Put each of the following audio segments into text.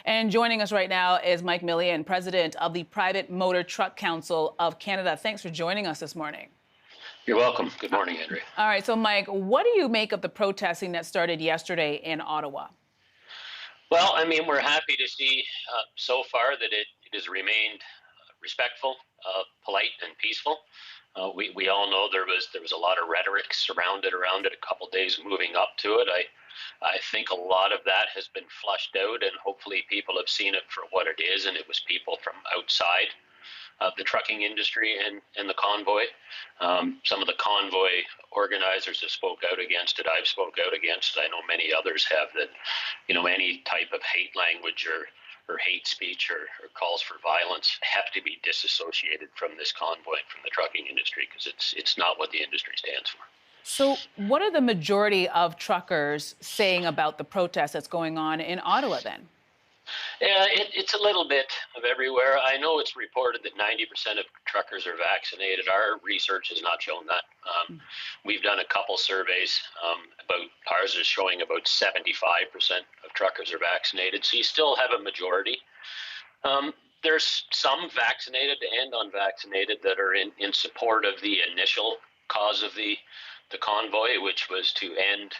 And joining us right now is Mike Millian, president of the Private Motor Truck Council of Canada. Thanks for joining us this morning. You're welcome. Good morning, Andrea. All right, so Mike, what do you make of the protesting that started yesterday in Ottawa? Well, I mean, we're happy to see so far that it has remained respectful, polite, and peaceful. We all know there was a lot of rhetoric surrounded around it a couple days moving up to it. I think a lot of that has been flushed out, and hopefully people have seen it for what it is, and it was people from outside of the trucking industry and the convoy. Some of the convoy organizers have spoke out against it. I've spoke out against it. I know many others have that, any type of hate language or hate speech or calls for violence have to be disassociated from this convoy and from the trucking industry because it's not what the industry stands for. So, what are the majority of truckers saying about the protest that's going on in Ottawa then? Yeah, it's a little bit of everywhere. I know it's reported that 90% of truckers are vaccinated. Our research has not shown that. We've done a couple surveys about ours is showing about 75% of truckers are vaccinated. So you still have a majority. There's some vaccinated and unvaccinated that are in support of the initial cause of the convoy, which was to end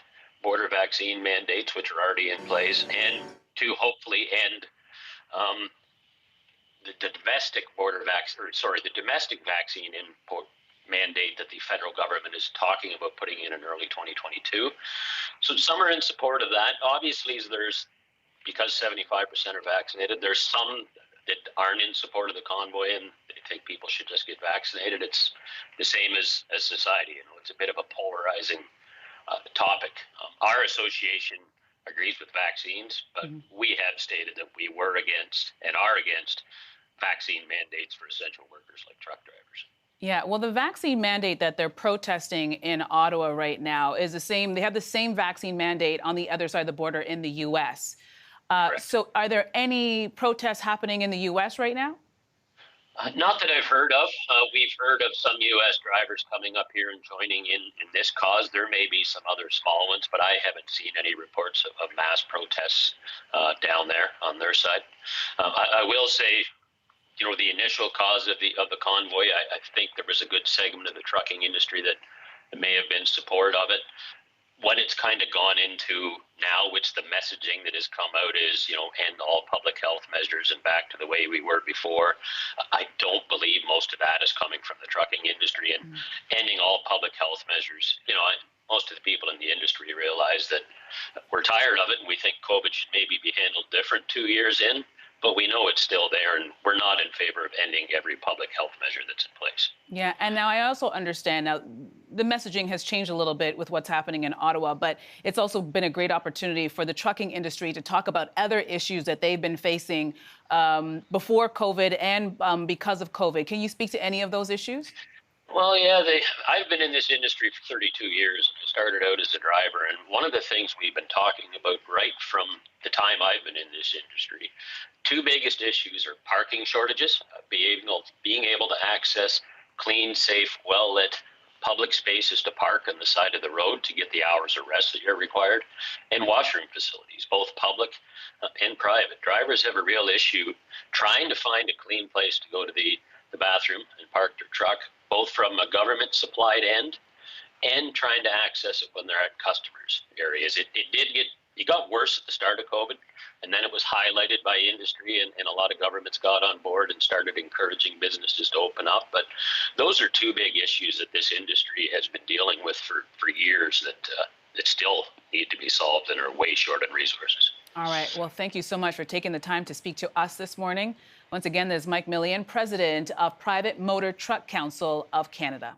border vaccine mandates, which are already in place, and to hopefully end the domestic the domestic vaccine import mandate that the federal government is talking about putting in early 2022. So some are in support of that. Obviously, because 75% are vaccinated, there's some that aren't in support of the convoy and they think people should just get vaccinated. It's the same as society. It's a bit of a polarizing topic. Our association agrees with vaccines, but we have stated that we were against and are against vaccine mandates for essential workers like truck drivers. Yeah, well, the vaccine mandate that they're protesting in Ottawa right now is the same. They have the same vaccine mandate on the other side of the border in the U.S. So are there any protests happening in the U.S. right now? Not that I've heard of. We've heard of some U.S. drivers coming up here and joining in this cause. There may be some other small ones, but I haven't seen any reports of mass protests down there on their side. I will say, the initial cause of the convoy, I think there was a good segment of the trucking industry that may have been support of it. What it's kind of gone into now, which the messaging that has come out is, end all public health measures and back to the way we were before. I don't believe most of that is coming from the trucking industry and ending all public health measures. Most of the people in the industry realize that we're tired of it and we think COVID should maybe be handled different 2 years in. But we know it's still there, and we're not in favor of ending every public health measure that's in place. Yeah, and now I also understand now the messaging has changed a little bit with what's happening in Ottawa, but it's also been a great opportunity for the trucking industry to talk about other issues that they've been facing before COVID and because of COVID. Can you speak to any of those issues? Well, yeah, I've been in this industry for 32 years. I started out as a driver, and one of the things we've been talking about right from the time I've been in this industry, two biggest issues are parking shortages, being able to access clean, safe, well-lit public spaces to park on the side of the road to get the hours of rest that you're required, and washroom facilities, both public and private. Drivers have a real issue trying to find a clean place to go to the bathroom and park their truck, both from a government supplied end and trying to access it when they're at customers' areas. It got worse at the start of COVID, and then it was highlighted by industry, and a lot of governments got on board and started encouraging businesses to open up. But those are two big issues that this industry has been dealing with for years that still need to be solved and are way short on resources. All right. Well, thank you so much for taking the time to speak to us this morning. Once again, there's Mike Millian, president of Private Motor Truck Council of Canada.